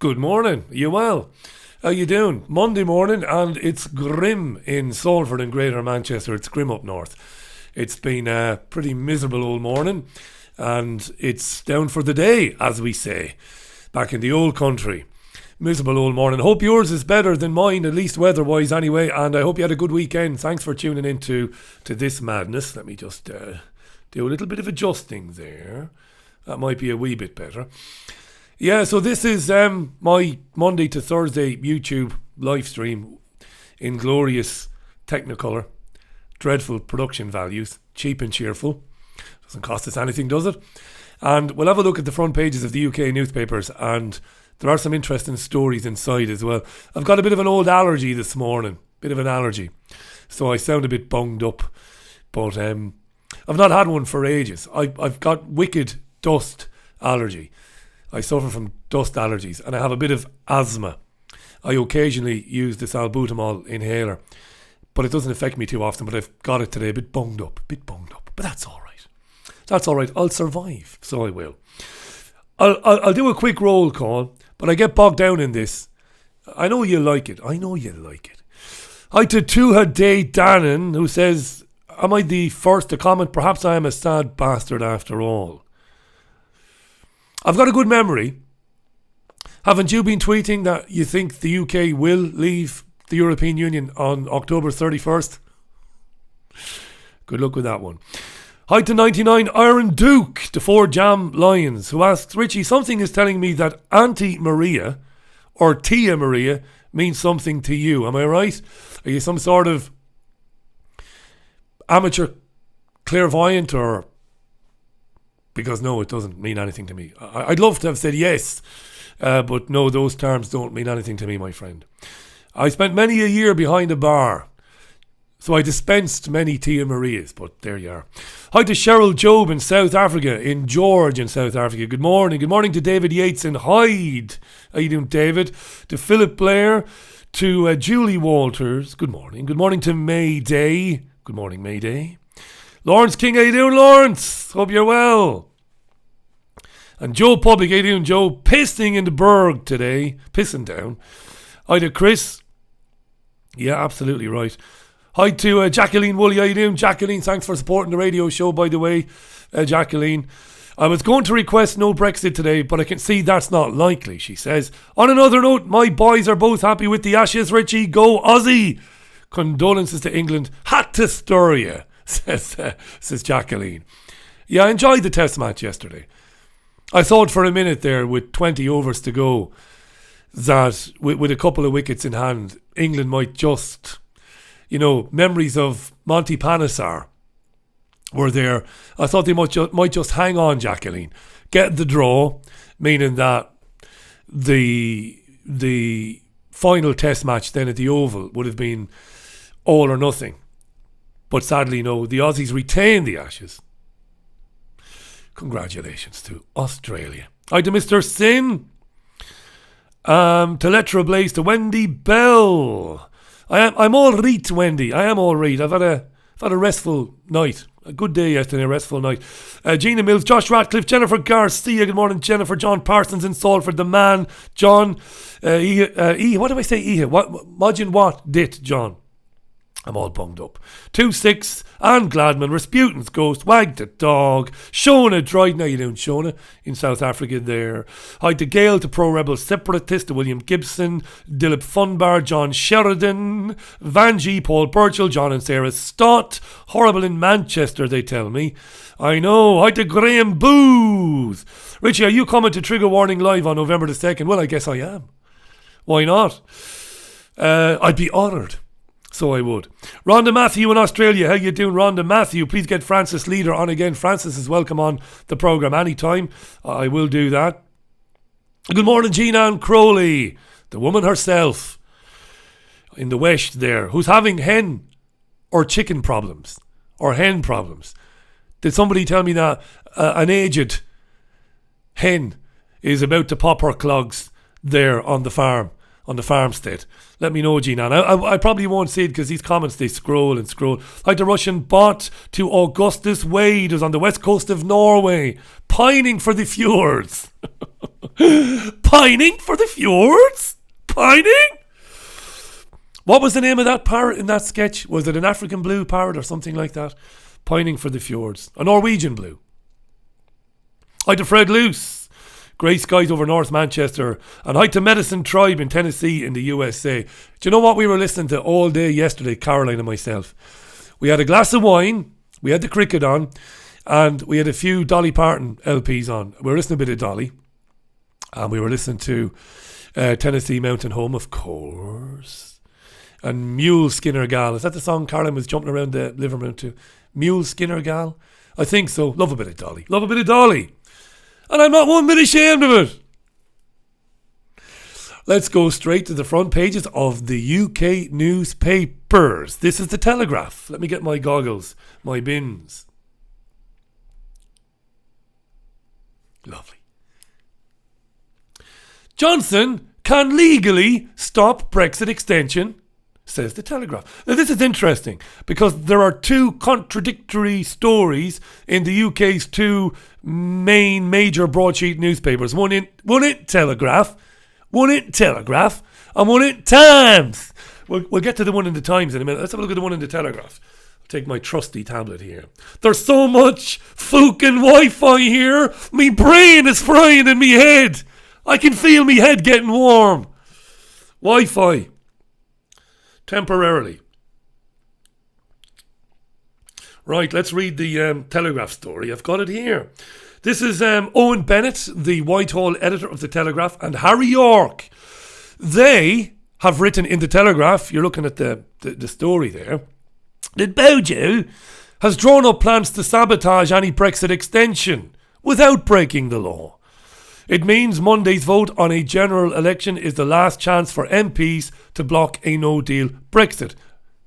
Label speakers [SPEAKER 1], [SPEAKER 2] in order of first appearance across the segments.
[SPEAKER 1] Good morning. You well? How you doing? Monday morning, and it's grim in Salford and Greater Manchester. It's grim up north. It's been a pretty miserable old morning, and it's down for the day, as we say, back in the old country. Miserable old morning. Hope yours is better than mine, at least weather-wise anyway, and I hope you had a good weekend. Thanks for tuning in to this madness. Let me just do a little bit of adjusting there. That might be a wee bit better. Yeah, so this is my Monday to Thursday YouTube live stream in glorious Technicolor. Dreadful production values. Cheap and cheerful. Doesn't cost us anything, does it? And we'll have a look at the front pages of the UK newspapers, and there are some interesting stories inside as well. I've got a bit of an old allergy this morning. Bit of an allergy. So I sound a bit bunged up. But I've not had one for ages. I've got wicked dust allergy. I suffer from dust allergies, and I have a bit of asthma. I occasionally use this albuterol inhaler, but it doesn't affect me too often. But I've got it today, a bit bunged up. But that's all right. That's all right. I'll survive, so I will. I'll do a quick roll call, but I get bogged down in this. I know you like it. Hi to Tuha Day Dannon, who says, am I the first to comment? Perhaps I am a sad bastard after all. I've got a good memory. Haven't you been tweeting that you think the UK will leave the European Union on October 31st? Good luck with that one. Hi to 99 Iron Duke, the 4 Jam Lions, who asks, Richie, something is telling me that Auntie Maria or Tia Maria means something to you. Am I right? Are you some sort of amateur clairvoyant or... Because no, it doesn't mean anything to me. I'd love to have said yes, but no, those terms don't mean anything to me, my friend. I spent many a year behind a bar, so I dispensed many Tia Marias, but there you are. Hi to Cheryl Job in South Africa, in George in South Africa. Good morning. Good morning to David Yates in Hyde. How you doing, David? To Philip Blair, to Julie Walters. Good morning. Good morning to Mayday. Good morning, Mayday. Lawrence King, how you doing, Lawrence? Hope you're well. And Joe Public, how you doing, Joe? Pissing in the Berg today. Pissing down. Hi to Chris. Yeah, absolutely right. Hi to Jacqueline Woolley, how you doing? Jacqueline, thanks for supporting the radio show, by the way. Jacqueline. I was going to request no Brexit today, but I can see that's not likely, she says. On another note, my boys are both happy with the Ashes. Richie, go Aussie. Condolences to England. Had to stir you. Says Jacqueline. Yeah, I enjoyed the test match yesterday. I thought for a minute there, with 20 overs to go, that with a couple of wickets in hand, England might just, memories of Monty Panesar were there. I thought they might just hang on, Jacqueline, get the draw, meaning that the final test match then at the Oval would have been all or nothing. But sadly, no, the Aussies retain the Ashes. Congratulations to Australia. Hi to Mr. Sin. To Letra Blaze, to Wendy Bell. I'm all right, Wendy. I am all right. I've had a restful night. A good day yesterday, a restful night. Gina Mills, Josh Ratcliffe, Jennifer Garcia. Good morning, Jennifer. John Parsons in Salford, the man. John. What do I say? Imagine what dit, John. I'm all bunged up. 2-6, Anne Gladman, Rasputin's Ghost, Wag the Dog, Shona Dryden, how you doing, Shona, in South Africa there. Hi to Gail, to Pro Rebel Separatist, to William Gibson, Dilip Funbar, John Sheridan, Vanjie, Paul Burchell, John and Sarah Stott. Horrible in Manchester, they tell me. I know. Hi to Graham Booth. Richie, are you coming to Trigger Warning Live on November the 2nd? Well, I guess I am. Why not? I'd be honoured. So I would. Rhonda Matthew in Australia. How you doing, Rhonda Matthew? Please get Francis Leader on again. Francis is welcome on the programme anytime. I will do that. Good morning, Jean-Anne Crowley. The woman herself in the West there, who's having hen or chicken problems. Or hen problems. Did somebody tell me that an aged hen is about to pop her clogs there on the farmstead? Let me know, Gina. I probably won't see it because these comments, they scroll and scroll. Like the Russian bot to Augustus Wade, who's on the west coast of Norway, pining for the fjords. Pining for the fjords? Pining? What was the name of that parrot in that sketch? Was it an African blue parrot or something like that? Pining for the fjords. A Norwegian blue. Hi to Fred Luce. Grey skies over North Manchester. And hi to Medicine Tribe in Tennessee in the USA. Do you know what we were listening to all day yesterday, Caroline and myself? We had a glass of wine, we had the cricket on, and we had a few Dolly Parton LPs on. We were listening to a bit of Dolly. And we were listening to Tennessee Mountain Home, of course. And Mule Skinner Gal. Is that the song Caroline was jumping around the living room to? Mule Skinner Gal? I think so. Love a bit of Dolly. Love a bit of Dolly. And I'm not one bit ashamed of it. Let's go straight to the front pages of the UK newspapers. This is the Telegraph. Let me get my goggles, my bins. Lovely. Johnson can legally stop Brexit extension, says the Telegraph. Now this is interesting because there are two contradictory stories in the UK's two main major broadsheet newspapers. One in Telegraph, and one in Times. We'll get to the one in the Times in a minute. Let's have a look at the one in the Telegraph. I'll take my trusty tablet here. There's so much fucking Wi-Fi here. Me brain is frying in me head. I can feel me head getting warm. Wi-Fi. Temporarily. Right, let's read the Telegraph story. I've got it here. This is Owen Bennett, the Whitehall editor of the Telegraph, and Harry York. They have written in the Telegraph, you're looking at the story there, that Bojo has drawn up plans to sabotage any Brexit extension without breaking the law. It means Monday's vote on a general election is the last chance for MPs to block a no-deal Brexit,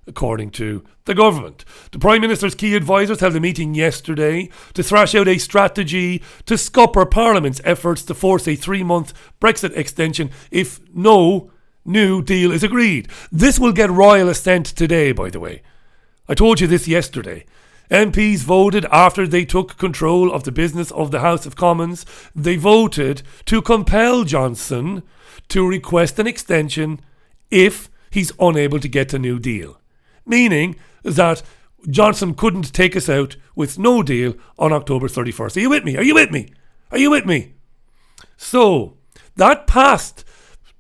[SPEAKER 1] according to the government. The Prime Minister's key advisors held a meeting yesterday to thrash out a strategy to scupper Parliament's efforts to force a 3-month Brexit extension if no new deal is agreed. This will get royal assent today, by the way. I told you this yesterday. MPs voted after they took control of the business of the House of Commons. They voted to compel Johnson to request an extension if he's unable to get a new deal. Meaning that Johnson couldn't take us out with no deal on October 31st. Are you with me? Are you with me? Are you with me? So, that passed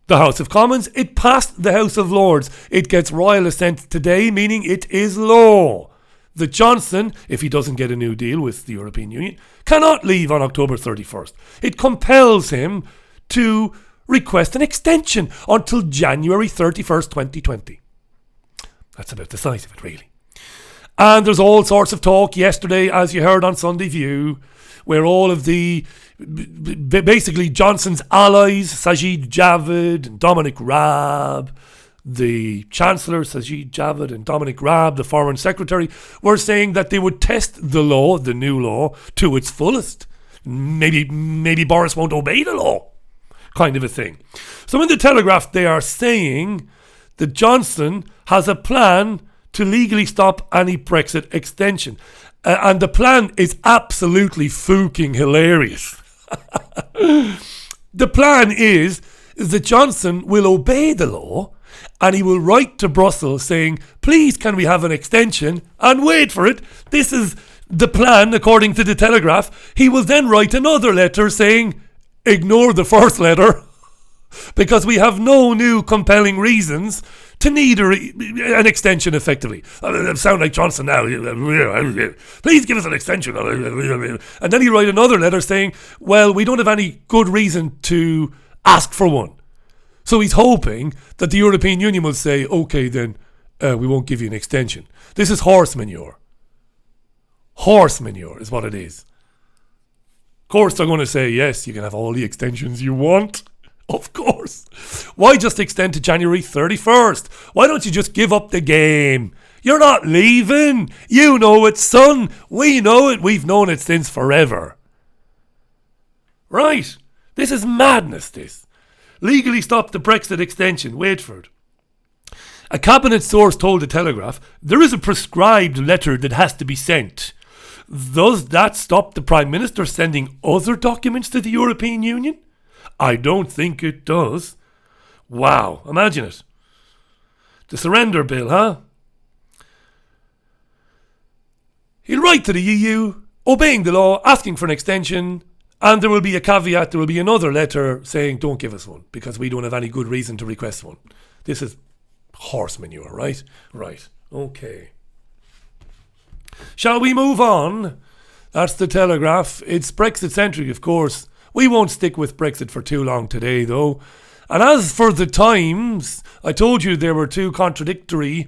[SPEAKER 1] the House of Commons. It passed the House of Lords. It gets royal assent today, meaning it is law. That Johnson, if he doesn't get a new deal with the European Union, cannot leave on October 31st. It compels him to request an extension until January 31st, 2020. That's about the size of it, really. And there's all sorts of talk yesterday, as you heard on Sunday View, where all of the, basically Johnson's allies, Sajid Javid and Dominic Raab, the Chancellor, Sajid Javid, and Dominic Raab, the Foreign Secretary, were saying that they would test the law, the new law, to its fullest. Maybe Boris won't obey the law, kind of a thing. So in the Telegraph, they are saying that Johnson has a plan to legally stop any Brexit extension. And the plan is absolutely fucking hilarious. The plan is that Johnson will obey the law and he will write to Brussels saying, please can we have an extension, and wait for it. This is the plan according to the Telegraph. He will then write another letter saying, ignore the first letter because we have no new compelling reasons to need an extension effectively. Sound like Johnson now. Please give us an extension. And then he write another letter saying, well, we don't have any good reason to ask for one. So he's hoping that the European Union will say, okay, then we won't give you an extension. This is horse manure. Horse manure is what it is. Of course, they're going to say, yes, you can have all the extensions you want. Of course. Why just extend to January 31st? Why don't you just give up the game? You're not leaving. You know it, son. We know it. We've known it since forever. Right. This is madness, this. Legally stop the Brexit extension. Wait for it. A cabinet source told the Telegraph there is a prescribed letter that has to be sent. Does that stop the Prime Minister sending other documents to the European Union? I don't think it does. Wow, imagine it. The surrender bill, huh? He'll write to the EU, obeying the law, asking for an extension, and there will be a caveat, there will be another letter saying don't give us one, because we don't have any good reason to request one. This is horse manure, right? Right, okay. Shall we move on? That's the Telegraph. It's Brexit-centric, of course. We won't stick with Brexit for too long today, though. And as for the Times, I told you there were two contradictory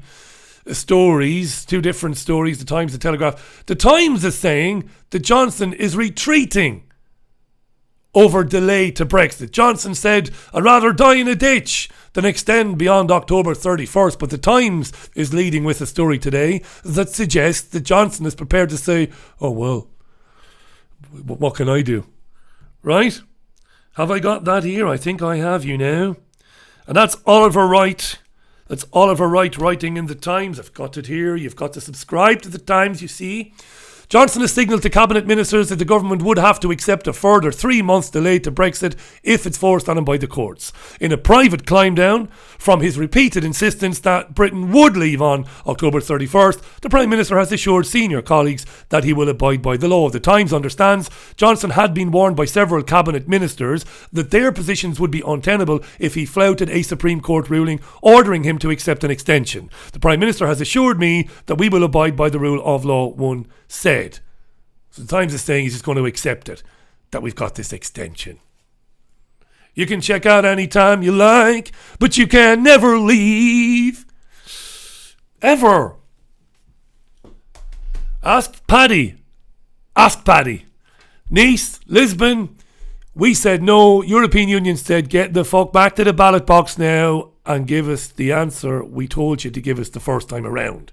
[SPEAKER 1] stories, two different stories, the Times, the Telegraph. The Times is saying that Johnson is retreating over delay to Brexit. Johnson said, I'd rather die in a ditch than extend beyond October 31st. But the Times is leading with a story today that suggests that Johnson is prepared to say, oh, well, what can I do? Right? Have I got that here? I think I have you now. And that's Oliver Wright. That's Oliver Wright writing in the Times. I've got it here. You've got to subscribe to the Times, you see. Johnson has signalled to cabinet ministers that the government would have to accept a further 3 months delay to Brexit if it's forced on him by the courts. In a private climb down from his repeated insistence that Britain would leave on October 31st, the Prime Minister has assured senior colleagues that he will abide by the law. The Times understands Johnson had been warned by several cabinet ministers that their positions would be untenable if he flouted a Supreme Court ruling ordering him to accept an extension. The Prime Minister has assured me that we will abide by the rule of law, one said. So the Times is saying he's just going to accept it, that we've got this extension. You can check out any time you like, but you can never leave. Ever. Ask Paddy. Ask Paddy. Nice, Lisbon, we said no. European Union said get the fuck back to the ballot box now and give us the answer we told you to give us the first time around.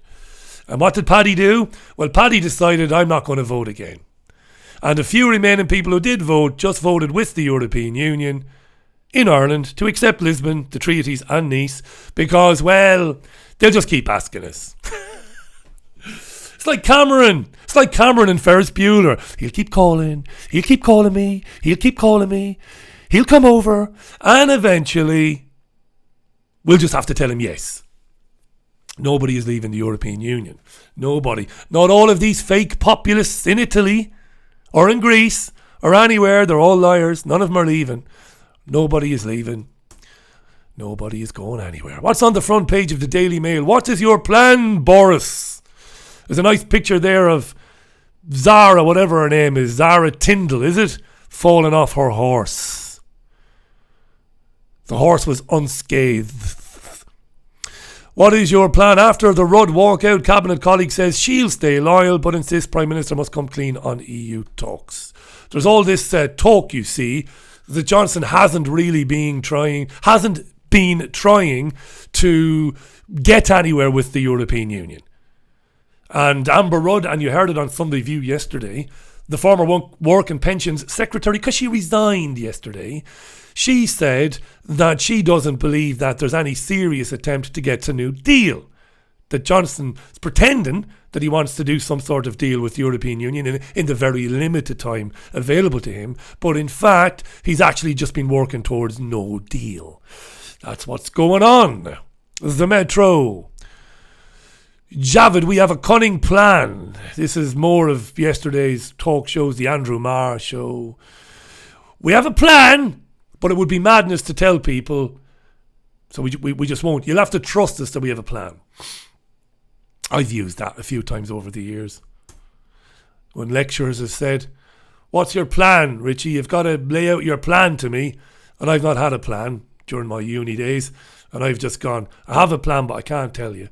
[SPEAKER 1] And what did Paddy do? Well, Paddy decided I'm not going to vote again. And a few remaining people who did vote just voted with the European Union in Ireland to accept Lisbon, the treaties and Nice because, well, they'll just keep asking us. It's like Cameron. It's like Cameron and Ferris Bueller. He'll keep calling. He'll keep calling me. He'll keep calling me. He'll come over. And eventually, we'll just have to tell him yes. Nobody is leaving the European Union. Nobody. Not all of these fake populists in Italy or in Greece or anywhere. They're all liars. None of them are leaving. Nobody is leaving. Nobody is going anywhere. What's on the front page of the Daily Mail? What is your plan, Boris? There's a nice picture there of Zara, whatever her name is. Zara Tyndall, is it? Falling off her horse. The horse was unscathed. What is your plan? After the Rudd walkout, Cabinet colleague says she'll stay loyal but insists Prime Minister must come clean on EU talks. There's all this talk, you see, that Johnson hasn't been trying to get anywhere with the European Union. And Amber Rudd, and you heard it on Sunday View yesterday, the former Work and Pensions Secretary, because she resigned yesterday, she said that she doesn't believe that there's any serious attempt to get a new deal. That Johnson's pretending that he wants to do some sort of deal with the European Union in the very limited time available to him. But in fact, he's actually just been working towards no deal. That's what's going on. The Metro. Javid, we have a cunning plan. This is more of yesterday's talk shows, the Andrew Marr show. We have a plan, but it would be madness to tell people, so we just won't. You'll have to trust us that we have a plan. I've used that a few times over the years. When lecturers have said, what's your plan, Richie? You've got to lay out your plan to me. And I've not had a plan during my uni days. And I've just gone, I have a plan, but I can't tell you.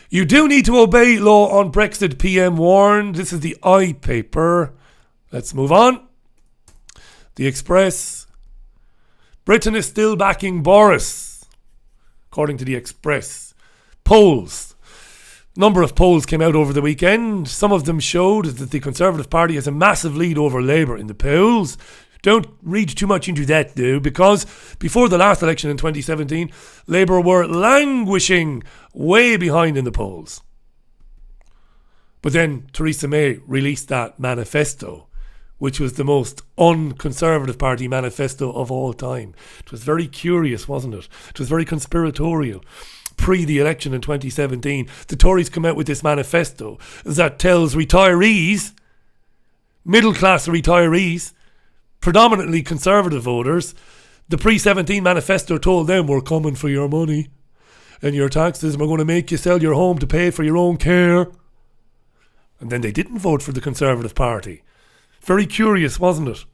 [SPEAKER 1] You do need to obey law on Brexit, PM warned. This is the I paper. Let's move on. The Express. Britain is still backing Boris, according to the Express. Polls. Number of polls came out over the weekend. Some of them showed that the Conservative Party has a massive lead over Labour in the polls. Don't read too much into that though, because before the last election in 2017, Labour were languishing way behind in the polls. But then Theresa May released that manifesto, which was the most unconservative party manifesto of all time. It was very curious, wasn't it? It was very conspiratorial. Pre the election in 2017, the Tories come out with this manifesto that tells retirees, middle-class retirees, predominantly conservative voters, the pre-17 manifesto told them, we're coming for your money and your taxes, and we're going to make you sell your home to pay for your own care. And then they didn't vote for the Conservative Party. Very curious, wasn't it?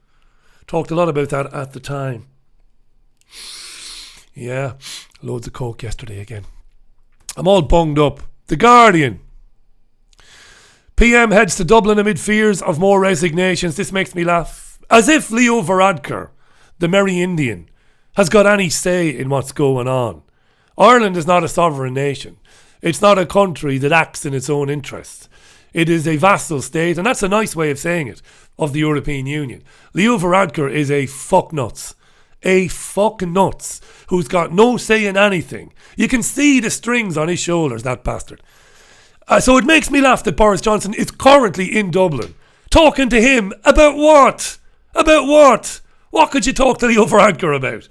[SPEAKER 1] Talked a lot about that at the time. Yeah, loads of coke yesterday again. I'm all bunged up. The Guardian. PM heads to Dublin amid fears of more resignations. This makes me laugh. As if Leo Varadkar, the merry Indian, has got any say in what's going on. Ireland is not a sovereign nation. It's not a country that acts in its own interests. It is a vassal state, and that's a nice way of saying it, of the European Union. Leo Varadkar is a fucknuts. A fucknuts who's got no say in anything. You can see the strings on his shoulders, that bastard. So it makes me laugh that Boris Johnson is currently in Dublin. Talking to him about what? About what? What could you talk to Leo Varadkar about?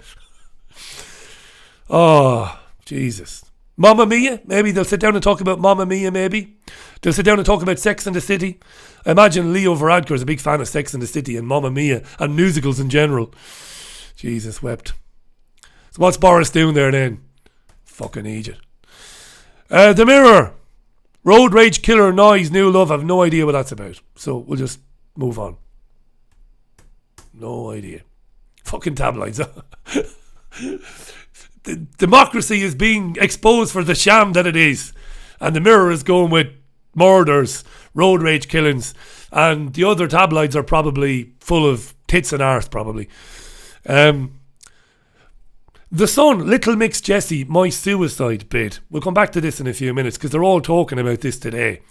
[SPEAKER 1] Oh, Jesus. Mamma Mia? Maybe they'll sit down and talk about Mamma Mia, maybe. They'll sit down and talk about Sex and the City. I imagine Leo Varadkar is a big fan of Sex and the City and Mamma Mia and musicals in general. Jesus wept. So what's Boris doing there then? Fucking Egypt. The Mirror. Road rage killer noise, new love. I've no idea what that's about. So we'll just move on. No idea. Fucking tabloids. The democracy is being exposed for the sham that it is. And the Mirror is going with murders, road rage killings. And the other tabloids are probably full of tits and arse, probably. The Sun, Little Mix Jessie, my suicide bid. We'll come back to this in a few minutes because they're all talking about this today.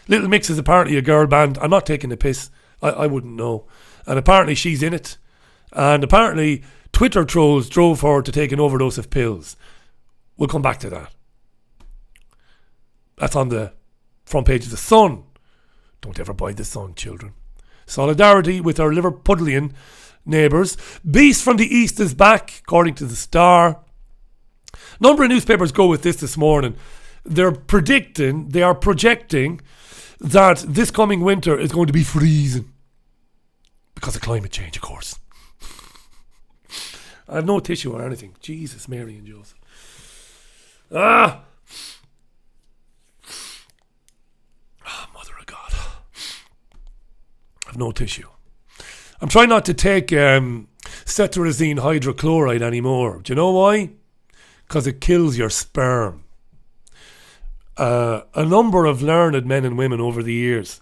[SPEAKER 1] Little Mix is apparently a girl band. I'm not taking the piss. I wouldn't know. And apparently she's in it. And apparently Twitter trolls drove her to take an overdose of pills. We'll come back to that. That's on the front page of the Sun. Don't ever buy the Sun, children. Solidarity with our Liverpudlian neighbours. Beast from the East is back, according to the Star. Number of newspapers go with this morning. They are projecting that this coming winter is going to be freezing. Because of climate change, of course. I have no tissue or anything. Jesus, Mary and Joseph. Mother of God. I have no tissue. I'm trying not to take cetirizine hydrochloride anymore. Do you know why? Because it kills your sperm. A number of learned men and women over the years,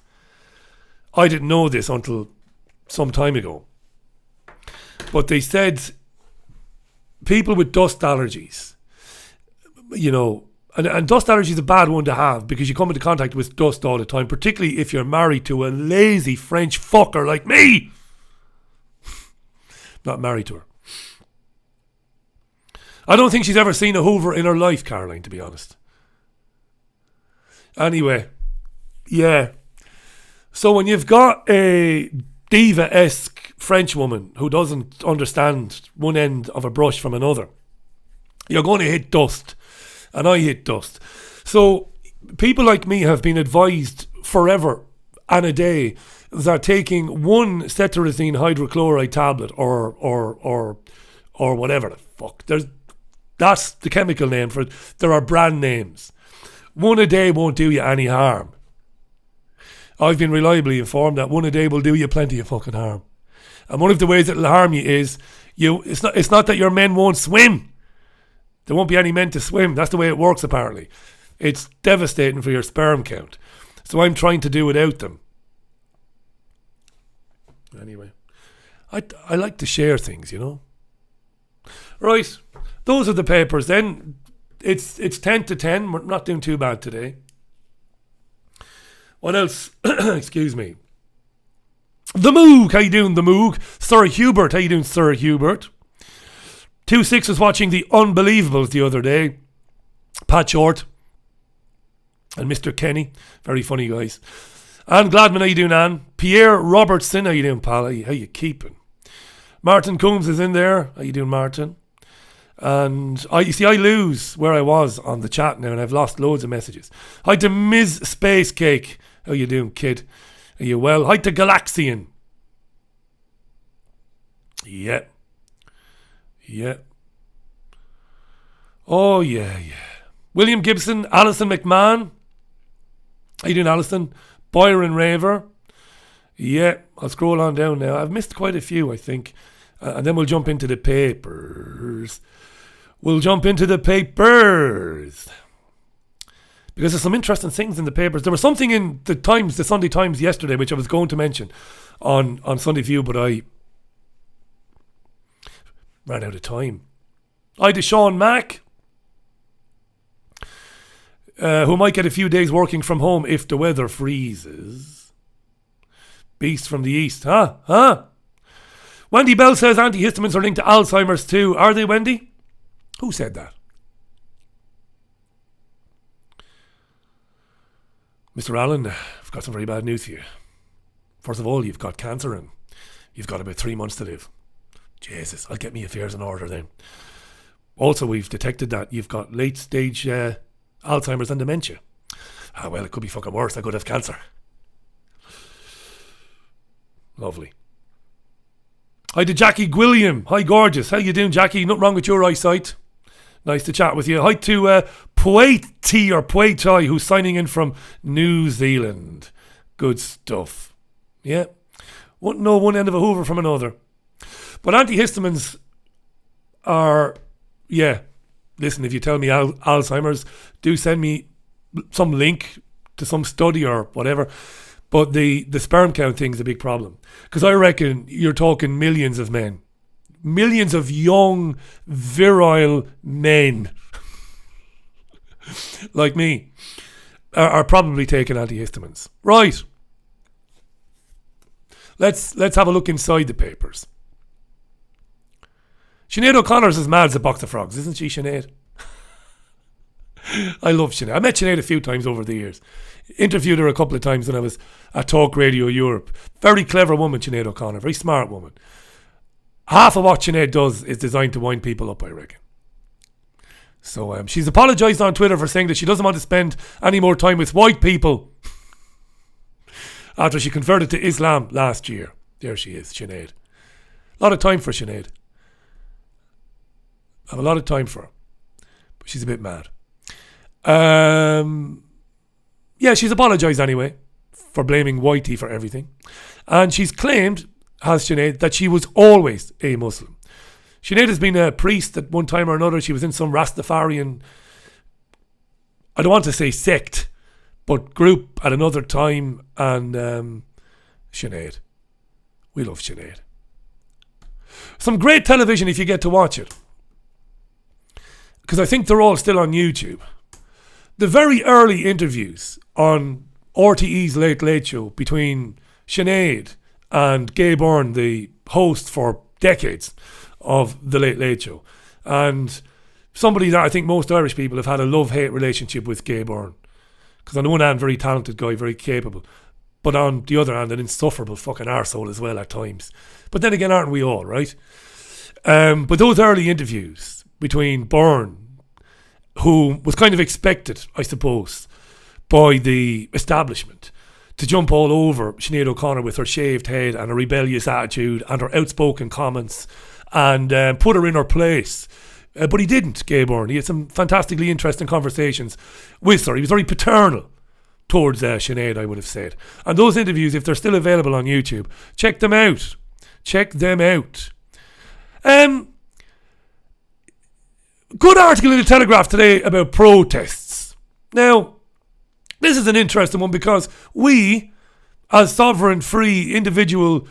[SPEAKER 1] I didn't know this until some time ago, but they said people with dust allergies, you know, and dust allergy is a bad one to have because you come into contact with dust all the time, particularly if you're married to a lazy French fucker like me. Not married to her. I don't think she's ever seen a Hoover in her life, Caroline, to be honest. Anyway, yeah. So when you've got a diva-esque French woman who doesn't understand one end of a brush from another, you're going to hit dust. And I hit dust. So people like me have been advised forever and a day that taking one cetirizine hydrochloride tablet or whatever the fuck, that's the chemical name for it. There are brand names. One a day won't do you any harm. I've been reliably informed that one a day will do you plenty of fucking harm. And one of the ways it'll harm you is it's not that your men won't swim. There won't be any men to swim. That's the way it works apparently. It's devastating for your sperm count. So I'm trying to do without them. Anyway, I like to share things, you know. Right, those are the papers then. It's 10 to 10. We're not doing too bad today. What else? Excuse me. The Moog, how you doing, the Moog? Sir Hubert, how you doing, Sir Hubert? 2-6 was watching The Unbelievables the other day. Pat Short and Mr. Kenny, very funny guys. Anne Gladman, how you doing, Anne? Pierre Robertson, how you doing, pal? How you keeping? Martin Coombs is in there. How you doing, Martin? And you see, I lose where I was on the chat now, and I've lost loads of messages. Hi to Ms. Space Cake. How you doing, kid? Are you well? Hi to Galaxian. Yeah. Oh, yeah. William Gibson, Alison McMahon. How you doing, Alison? Byron Raver. Yeah, I'll scroll on down now. I've missed quite a few, I think. And then we'll jump into the papers. Because there's some interesting things in the papers. There was something in the Times, the Sunday Times yesterday, which I was going to mention on Sunday View, but I ran out of time. Hi to Sean Mack, who might get a few days working from home if the weather freezes. Beast from the East, huh? Wendy Bell says antihistamines are linked to Alzheimer's too. Are they, Wendy? Who said that? Mr. Allen, I've got some very bad news for you. First of all, you've got cancer and you've got about 3 months to live. Jesus, I'll get me affairs in order then. Also, we've detected that you've got late stage Alzheimer's and dementia. Well, it could be fucking worse. I could have cancer. Lovely. Hi to Jackie Gwilliam. Hi, gorgeous. How you doing, Jackie? Nothing wrong with your eyesight. Nice to chat with you. Hi to Pueti, who's signing in from New Zealand. Good stuff. Yeah. Wouldn't know one end of a hoover from another. But antihistamines are, yeah. Listen, if you tell me Alzheimer's, do send me some link to some study or whatever. But the sperm count thing's a big problem. Because I reckon you're talking millions of men. Millions of young, virile men like me are probably taking antihistamines. Right. Let's have a look inside the papers. Sinead O'Connor's as mad as a box of frogs, isn't she, Sinead? I love Sinead. I met Sinead a few times over the years. Interviewed her a couple of times when I was at Talk Radio Europe. Very clever woman, Sinead O'Connor. Very smart woman. Half of what Sinead does is designed to wind people up, I reckon. So she's apologised on Twitter for saying that she doesn't want to spend any more time with white people after she converted to Islam last year. There she is, Sinead. A lot of time for Sinead. I have a lot of time for her. But she's a bit mad. Yeah, she's apologised anyway for blaming Whitey for everything. And she's claimed, has Sinead, that she was always a Muslim. Sinead has been a priest at one time or another. She was in some Rastafarian, I don't want to say sect, but group at another time. And Sinead. We love Sinead. Some great television if you get to watch it. Because I think they're all still on YouTube. The very early interviews on RTE's Late Late Show between Sinead and Gay Byrne, the host for decades of the Late Late Show, and somebody that I think most Irish people have had a love-hate relationship with, Gay Byrne. Because on the one hand, very talented guy, very capable, but on the other hand, an insufferable fucking arsehole as well at times. But then again, aren't we all, right? But those early interviews between Byrne, who was kind of expected, I suppose, by the establishment, to jump all over Sinead O'Connor with her shaved head and a rebellious attitude and her outspoken comments and put her in her place. But he didn't, Gay Byrne. He had some fantastically interesting conversations with her. He was very paternal towards Sinead, I would have said. And those interviews, if they're still available on YouTube, check them out. Check them out. Good article in the Telegraph today about protests. Now, this is an interesting one because we, as sovereign, free, individual,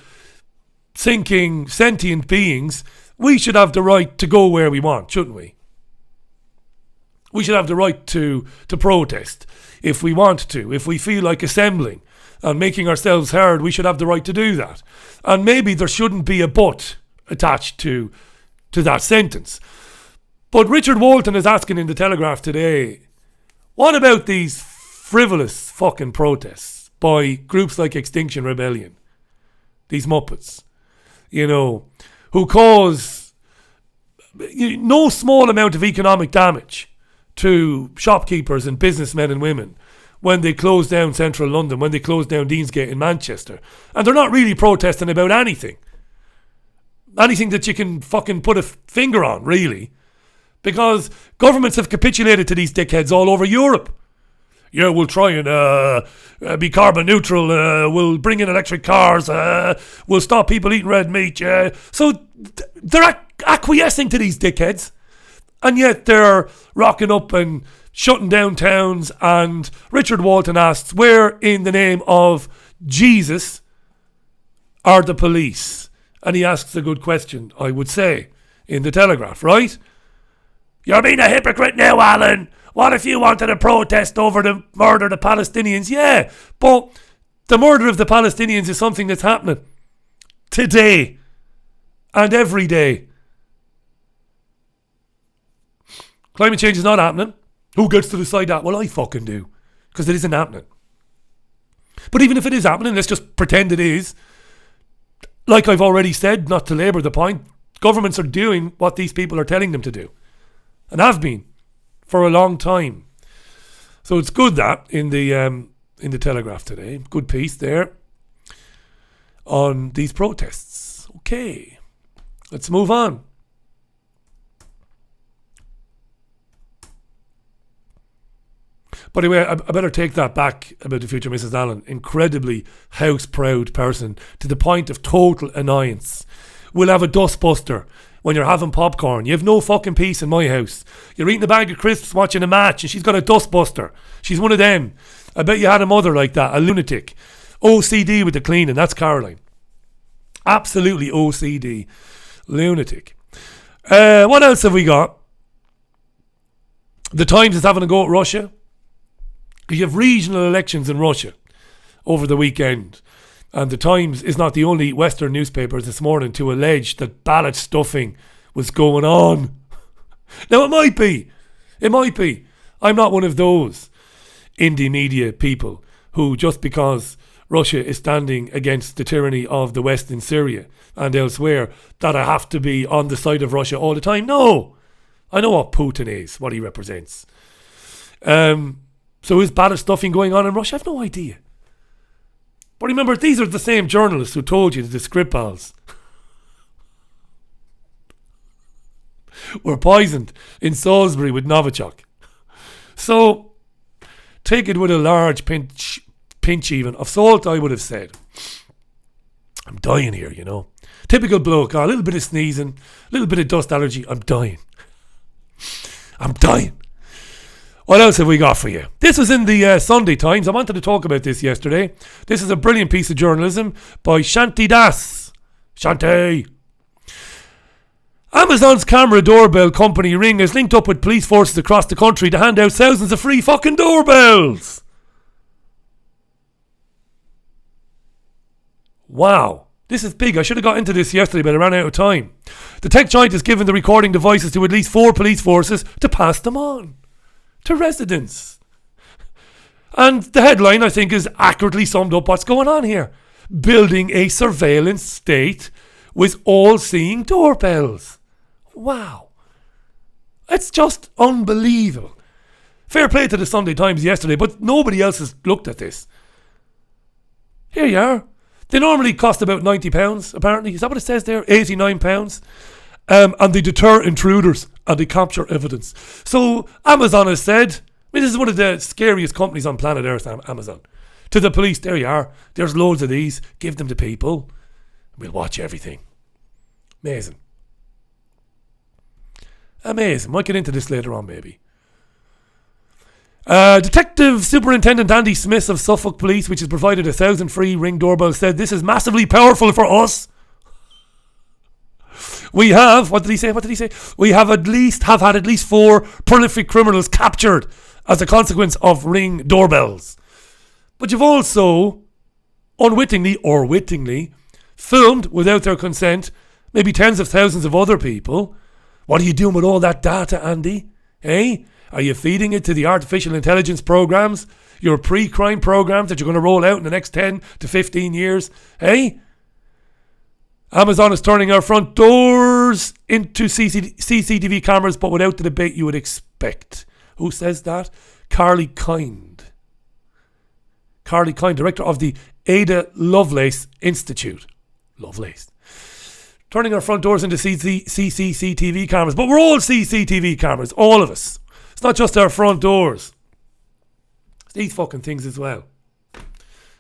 [SPEAKER 1] thinking, sentient beings, we should have the right to go where we want, shouldn't we? We should have the right to protest if we want to. If we feel like assembling and making ourselves heard, we should have the right to do that. And maybe there shouldn't be a but attached to that sentence. But Richard Walton is asking in the Telegraph today, what about these frivolous fucking protests? by groups like Extinction Rebellion. These Muppets, who cause no small amount of economic damage to shopkeepers and businessmen and women when they close down central London, when they close down Deansgate in Manchester. And they're not really protesting about anything. Anything that you can fucking put a finger on, really. Because governments have capitulated to these dickheads all over Europe. Yeah, we'll try and be carbon neutral. We'll bring in electric cars. We'll stop people eating red meat. So they're acquiescing to these dickheads. And yet they're rocking up and shutting down towns. And Richard Walton asks, where in the name of Jesus are the police? And he asks a good question, I would say, in the Telegraph, right? You're being a hypocrite now, Alan. What if you wanted to protest over the murder of the Palestinians? Yeah, but the murder of the Palestinians is something that's happening today and every day. Climate change is not happening. Who gets to decide that? Well, I fucking do, because it isn't happening. But even if it is happening, let's just pretend it is. Like I've already said, not to labour the point, governments are doing what these people are telling them to do, and have been for a long time. So it's good that in the Telegraph today, good piece there on these protests. Okay, let's move on. But anyway, I better take that back about the future Mrs. Allen. Incredibly house-proud person to the point of total annoyance. We'll have a dustbuster when you're having popcorn. You have no fucking peace in my house. You're eating a bag of crisps watching a match and she's got a dustbuster. She's one of them. I bet you had a mother like that, a lunatic. OCD with the cleaning, that's Caroline. Absolutely OCD. Lunatic. What else have we got? The Times is having a go at Russia. You have regional elections in Russia over the weekend. And the Times is not the only Western newspaper this morning to allege that ballot stuffing was going on. Now, it might be. I'm not one of those indie media people who, just because Russia is standing against the tyranny of the West in Syria and elsewhere, that I have to be on the side of Russia all the time. No. I know what Putin is, what he represents. So is ballot stuffing going on in Russia? I have no idea. But remember, these are the same journalists who told you that the Skripals were poisoned in Salisbury with Novichok. So take it with a large pinch even of salt, I would have said. I'm dying here, Typical bloke, a little bit of sneezing, a little bit of dust allergy. I'm dying. What else have we got for you? This was in the Sunday Times. I wanted to talk about this yesterday. This is a brilliant piece of journalism by Shanti Das. Shanti. Amazon's camera doorbell company Ring has linked up with police forces across the country to hand out thousands of free fucking doorbells. Wow. This is big. I should have got into this yesterday, but I ran out of time. The tech giant has given the recording devices to at least 4 police forces to pass them on to residents. And the headline, I think, is accurately summed up what's going on here. Building a surveillance state with all-seeing doorbells. Wow. It's just unbelievable. Fair play to the Sunday Times yesterday, but nobody else has looked at this. Here you are. They normally cost about £90, apparently. Is that what it says there? £89. And they deter intruders and they capture evidence. So Amazon has said, this is one of the scariest companies on planet Earth, Amazon. To the police, there you are. There's loads of these. Give them to people. We'll watch everything. Amazing. Might get into this later on, maybe. Detective Superintendent Andy Smith of Suffolk Police, which has provided 1,000 free Ring doorbells, said this is massively powerful for us. We have, what did he say? We have had at least 4 prolific criminals captured as a consequence of Ring doorbells. But you've also, unwittingly or wittingly, filmed without their consent maybe tens of thousands of other people. What are you doing with all that data, Andy? Eh? Are you feeding it to the artificial intelligence programs? your pre-crime programs that you're going to roll out in the next 10 to 15 years. Hey? Amazon is turning our front doors into CCTV cameras, but without the debate you would expect. Who says that? Carly Kind. Carly Kind, director of the Ada Lovelace Institute. Lovelace. Turning our front doors into CCTV cameras. But we're all CCTV cameras, all of us. It's not just our front doors. It's these fucking things as well.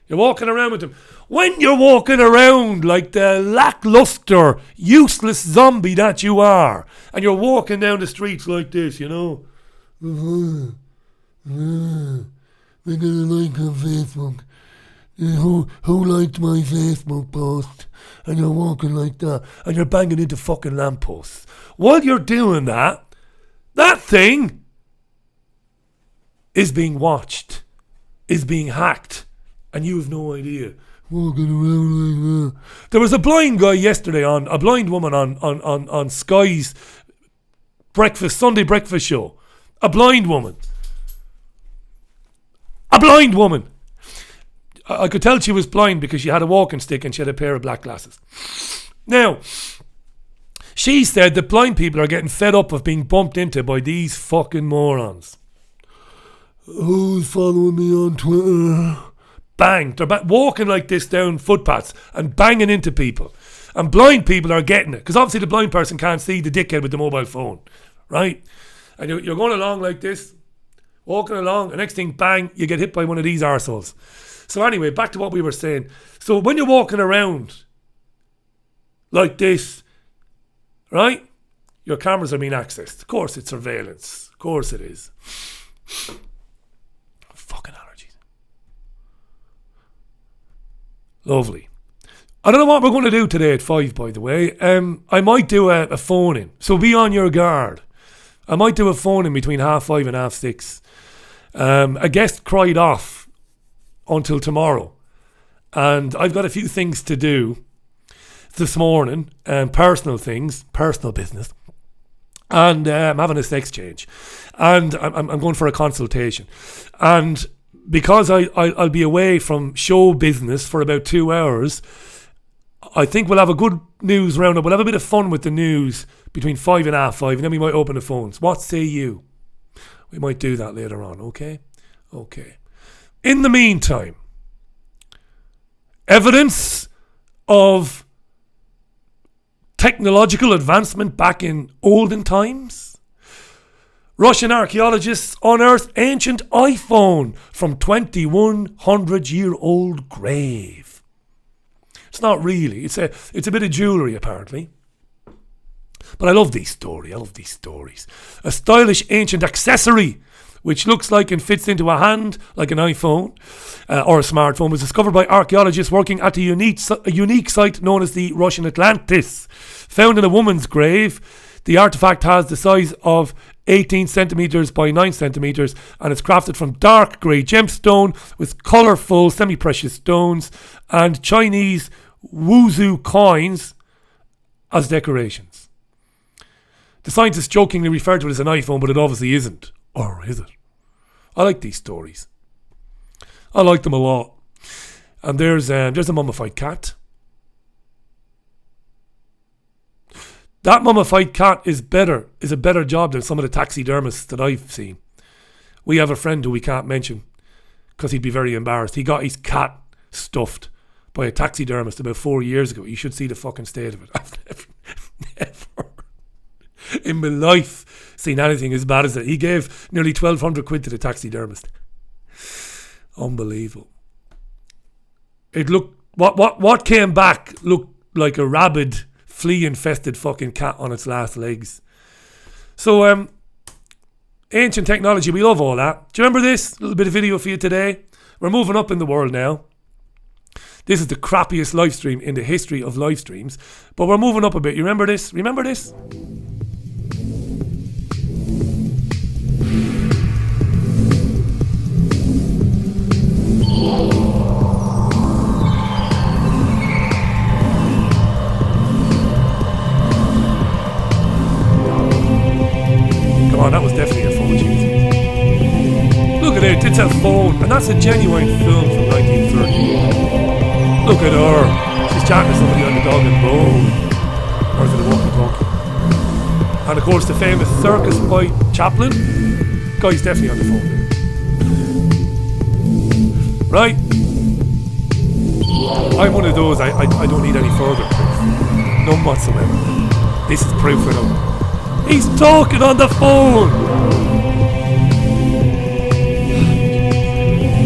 [SPEAKER 1] You're walking around with them. When you're walking around like the lackluster, useless zombie that you are, and you're walking down the streets like this, you know. They're gonna like on Facebook. Who liked my Facebook post? And you're walking like that, and you're banging into fucking lampposts. While you're doing that, that thing is being watched, is being hacked, and you have no idea. Walking around like that. There was a blind guy yesterday a blind woman on Sky's Sunday breakfast show. A blind woman. A blind woman. I could tell she was blind because she had a walking stick and she had a pair of black glasses. Now, she said that blind people are getting fed up of being bumped into by these fucking morons. Who's following me on Twitter? Bang. They're walking like this down footpaths and banging into people. And blind people are getting it. Because obviously the blind person can't see the dickhead with the mobile phone. Right? And you're going along like this, walking along, and next thing, bang, you get hit by one of these arseholes. So anyway, back to what we were saying. So when you're walking around like this, right, your cameras are being accessed. Of course it's surveillance. Of course it is. Fucking allergies. Lovely. I don't know what we're going to do today at 5, by the way. I might do a phone-in. So be on your guard. I might do a phone-in between 5:30 and 6:30. A guest cried off until tomorrow. And I've got a few things to do this morning. Personal things. Personal business. And I'm having a sex change. And I'm going for a consultation. And because I'll be away from show business for about 2 hours, I think we'll have a good news roundup. We'll have a bit of fun with the news between 5 and 5:30, and then we might open the phones. What say you? We might do that later on, okay? Okay. In the meantime, evidence of technological advancement back in olden times. Russian archaeologists unearth ancient iPhone from 2100-year-old grave. It's not really. It's a bit of jewellery, apparently. But I love these stories. A stylish ancient accessory, which looks like and fits into a hand like an iPhone or a smartphone, was discovered by archaeologists working at a unique site known as the Russian Atlantis. Found in a woman's grave, the artefact has the size of 18 centimetres by 9 centimetres and it's crafted from dark grey gemstone with colourful semi-precious stones and Chinese wuzu coins as decorations. The scientists jokingly refer to it as an iPhone, but it obviously isn't. Or is it? I like these stories. I like them a lot. And there's a mummified cat. That mummified cat is a better job than some of the taxidermists that I've seen. We have a friend who we can't mention because he'd be very embarrassed. He got his cat stuffed by a taxidermist about 4 years ago. You should see the fucking state of it. I've never in my life seen anything as bad as that. He gave nearly 1,200 quid to the taxidermist. Unbelievable. It looked what came back looked like a rabid, flea-infested fucking cat on its last legs. So ancient technology, we love all that. Do you remember this? A little bit of video for you today. We're moving up in the world now. This is the crappiest live stream in the history of live streams, but we're moving up a bit. You remember this? Remember this? Come on, that was definitely a phone shoot. Look at it, it's a phone, and that's a genuine film from 1930. Look at her. She's chatting to somebody on the dog and bone. Or is it a walkie-talkie? And of course the famous circus by Chaplin. Guy's definitely on the phone. Right? I'm one of those, I don't need any further proof. None whatsoever. This is proof enough. He's talking on the phone!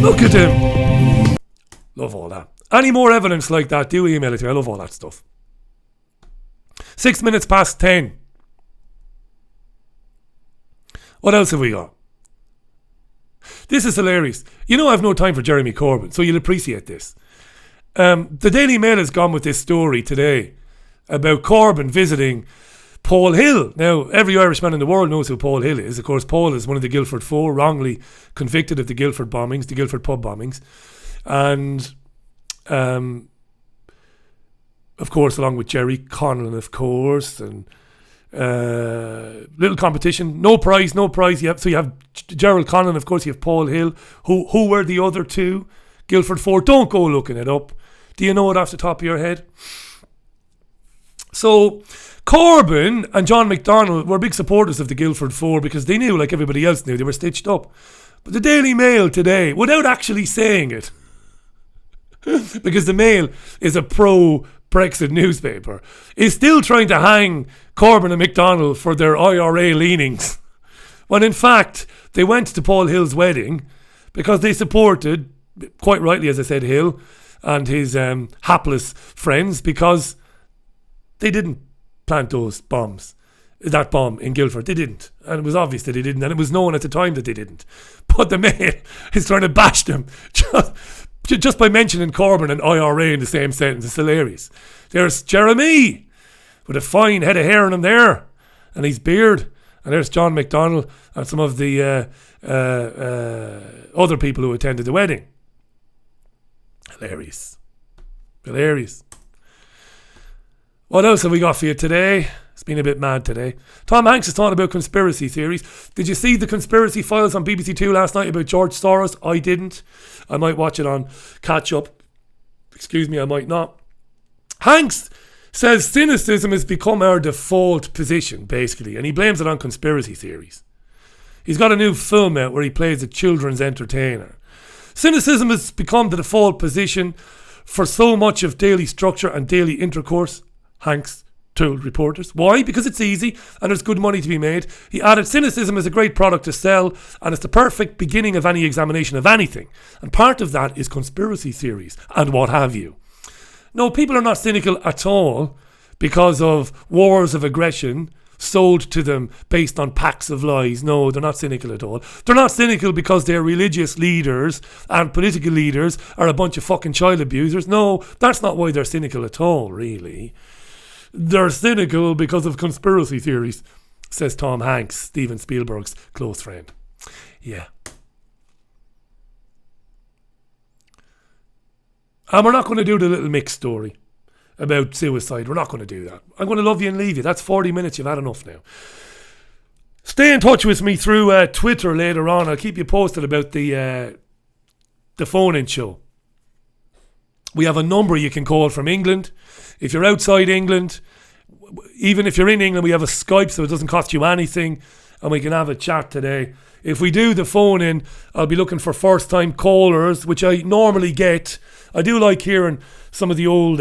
[SPEAKER 1] Look at him! Love all that. Any more evidence like that, do email it to me. I love all that stuff. 6 minutes past 10. What else have we got? This is hilarious. You know I've no time for Jeremy Corbyn, so you'll appreciate this. The Daily Mail has gone with this story today about Corbyn visiting Paul Hill. Now, every Irishman in the world knows who Paul Hill is. Of course, Paul is one of the Guildford Four, wrongly convicted of the Guildford bombings, the Guildford pub bombings. And, of course, along with Jerry Conlon, of course, and little competition. No prize. So you have Gerald Conlon, of course, you have Paul Hill. Who were the other two? Guildford Four. Don't go looking it up. Do you know it off the top of your head? So Corbyn and John McDonnell were big supporters of the Guildford Four because they knew, like everybody else knew, they were stitched up. But the Daily Mail today, without actually saying it, because the Mail is a pro-Brexit newspaper, is still trying to hang Corbyn and McDonnell for their IRA leanings. When in fact, they went to Paul Hill's wedding because they supported, quite rightly as I said, Hill and his hapless friends, because they didn't plant those bombs. That bomb in Guildford. They didn't. And it was obvious that they didn't. And it was known at the time that they didn't. But the Mail is trying to bash them just by mentioning Corbyn and IRA in the same sentence. It's hilarious. There's Jeremy with a fine head of hair on him there, and his beard. And there's John McDonnell and some of the other people who attended the wedding. Hilarious. What else have we got for you today? It's been a bit mad today. Tom Hanks is talking about conspiracy theories. Did you see the conspiracy files on BBC Two last night about George Soros? I didn't. I might watch it on catch up. Excuse me, I might not. Hanks says cynicism has become our default position, basically, and he blames it on conspiracy theories. He's got a new film out where he plays a children's entertainer. Cynicism has become the default position for so much of daily structure and daily intercourse, Hanks told reporters. Why? Because it's easy and there's good money to be made. He added, cynicism is a great product to sell and it's the perfect beginning of any examination of anything. And part of that is conspiracy theories and what have you. No, people are not cynical at all because of wars of aggression sold to them based on packs of lies. No, they're not cynical at all. They're not cynical because their religious leaders and political leaders are a bunch of fucking child abusers. No, that's not why they're cynical at all, really. They're cynical because of conspiracy theories, says Tom Hanks, Steven Spielberg's close friend. Yeah. And we're not going to do the little mix story about suicide. We're not going to do that. I'm going to love you and leave you. That's 40 minutes. You've had enough now. Stay in touch with me through Twitter later on. I'll keep you posted about the phone-in show. We have a number you can call from England. If you're outside England, even if you're in England, we have a Skype so it doesn't cost you anything and we can have a chat today. If we do the phone-in, I'll be looking for first-time callers, which I normally get. I do like hearing some of the old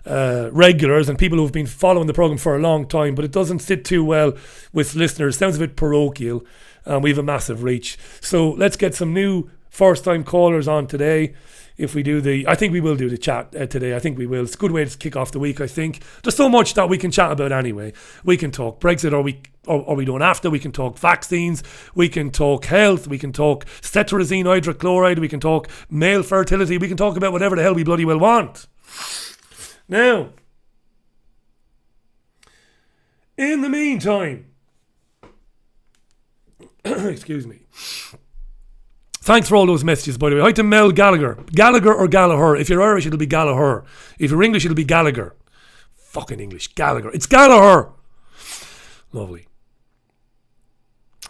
[SPEAKER 1] regulars and people who've been following the programme for a long time, but it doesn't sit too well with listeners. It sounds a bit parochial and we have a massive reach. So let's get some new first-time callers on today. If we do I think we will do the chat today. I think we will. It's a good way to kick off the week, I think. There's so much that we can chat about anyway. We can talk Brexit, or we don't have to. We can talk vaccines. We can talk health. We can talk cetirizine hydrochloride. We can talk male fertility. We can talk about whatever the hell we bloody well want. Now, in the meantime, excuse me. Thanks for all those messages, by the way. Hi to Mel Gallagher. Gallagher or Gallagher. If you're Irish, it'll be Gallagher. If you're English, it'll be Gallagher. Fucking English. Gallagher. It's Gallagher. Lovely.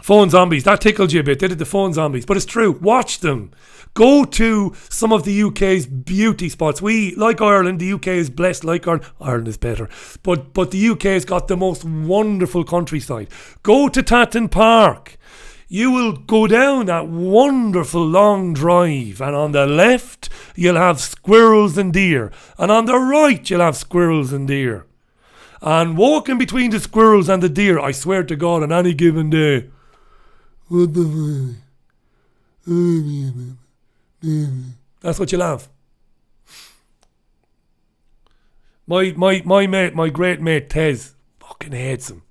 [SPEAKER 1] Phone zombies. That tickled you a bit, did it? The phone zombies. But it's true. Watch them. Go to some of the UK's beauty spots. We, like Ireland, the UK is blessed like Ireland. Ireland is better. But the UK has got the most wonderful countryside. Go to Tatton Park. You will go down that wonderful long drive, and on the left you'll have squirrels and deer, and on the right you'll have squirrels and deer. And walking between the squirrels and the deer, I swear to God, on any given day, what the fuck? That's what you'll have. My mate, my great mate Tez, fucking hates him.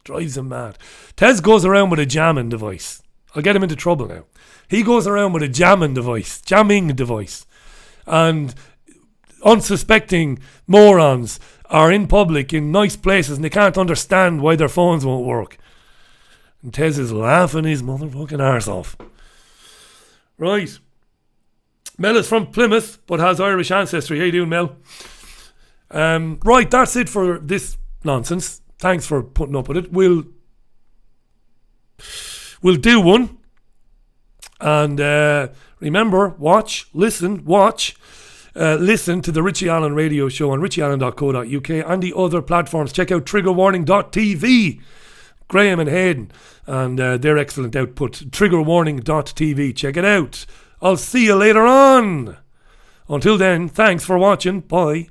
[SPEAKER 1] Drives him mad. Tez goes around with a jamming device. I'll get him into trouble now. He goes around with a jamming device. And unsuspecting morons are in public in nice places and they can't understand why their phones won't work. And Tez is laughing his motherfucking arse off. Right. Mel is from Plymouth but has Irish ancestry. How you doing, Mel? Right, that's it for this nonsense. Thanks for putting up with it. We'll do one. And remember, listen to the Richie Allen radio show on richieallen.co.uk and the other platforms. Check out triggerwarning.tv. Graham and Hayden and their excellent output. Triggerwarning.tv. Check it out. I'll see you later on. Until then, thanks for watching. Bye.